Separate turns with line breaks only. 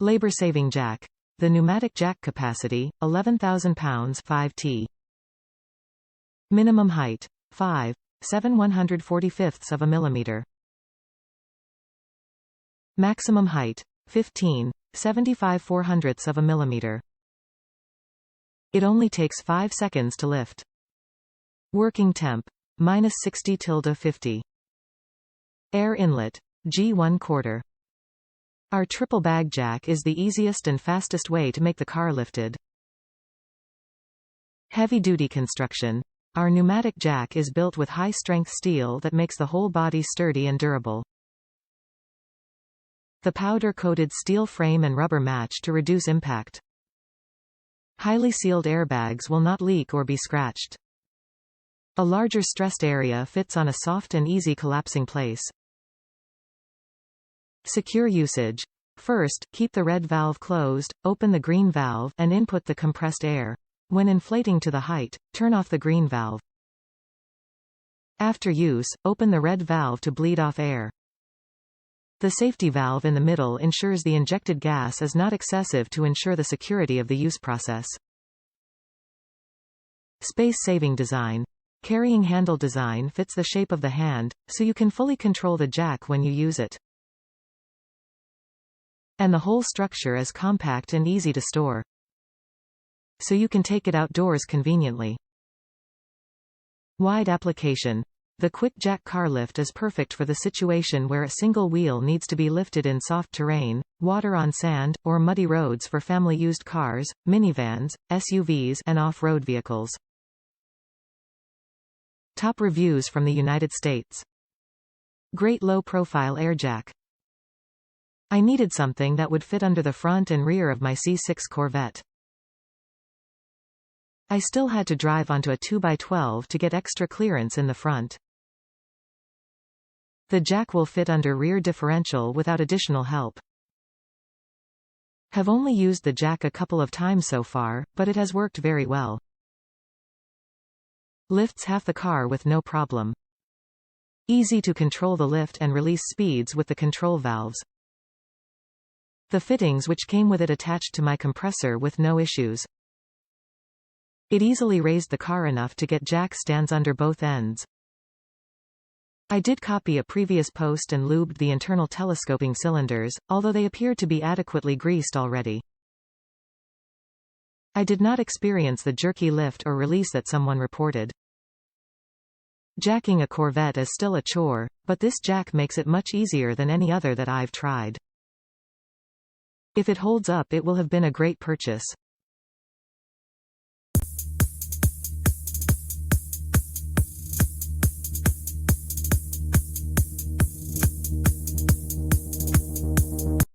Labor-saving jack. The pneumatic jack capacity, 11,000 pounds 5t. Minimum height, 5.7 of a millimeter. Maximum height, 15.75 of a millimeter. It only takes 5 seconds to lift. Working temp, -60-50. Air inlet, G1/4. Our triple bag jack is the easiest and fastest way to make the car lifted. Heavy-duty construction. Our pneumatic jack is built with high-strength steel that makes the whole body sturdy and durable. The powder-coated steel frame and rubber match to reduce impact. Highly sealed airbags will not leak or be scratched. A larger stressed area fits on a soft and easy collapsing place. Secure usage. First, keep the red valve closed, open the green valve, and input the compressed air. When inflating to the height, turn off the green valve. After use, open the red valve to bleed off air. The safety valve in the middle ensures the injected gas is not excessive to ensure the security of the use process. Space-saving design. Carrying handle design fits the shape of the hand, so you can fully control the jack when you use it. And the whole structure is compact and easy to store, so you can take it outdoors conveniently. Wide application. The quick jack car lift is perfect for the situation where a single wheel needs to be lifted in soft terrain, water on sand, or muddy roads for family-used cars, minivans, SUVs, and off-road vehicles. Top reviews from the United States. Great low-profile air jack. I needed something that would fit under the front and rear of my C6 Corvette. I still had to drive onto a 2x12 to get extra clearance in the front. The jack will fit under rear differential without additional help. Have only used the jack a couple of times so far, but it has worked very well. Lifts half the car with no problem. Easy to control the lift and release speeds with the control valves. The fittings which came with it attached to my compressor with no issues. It easily raised the car enough to get jack stands under both ends. I did copy a previous post and lubed the internal telescoping cylinders, although they appeared to be adequately greased already. I did not experience the jerky lift or release that someone reported. Jacking a Corvette is still a chore, but this jack makes it much easier than any other that I've tried. If it holds up, it will have been a great purchase.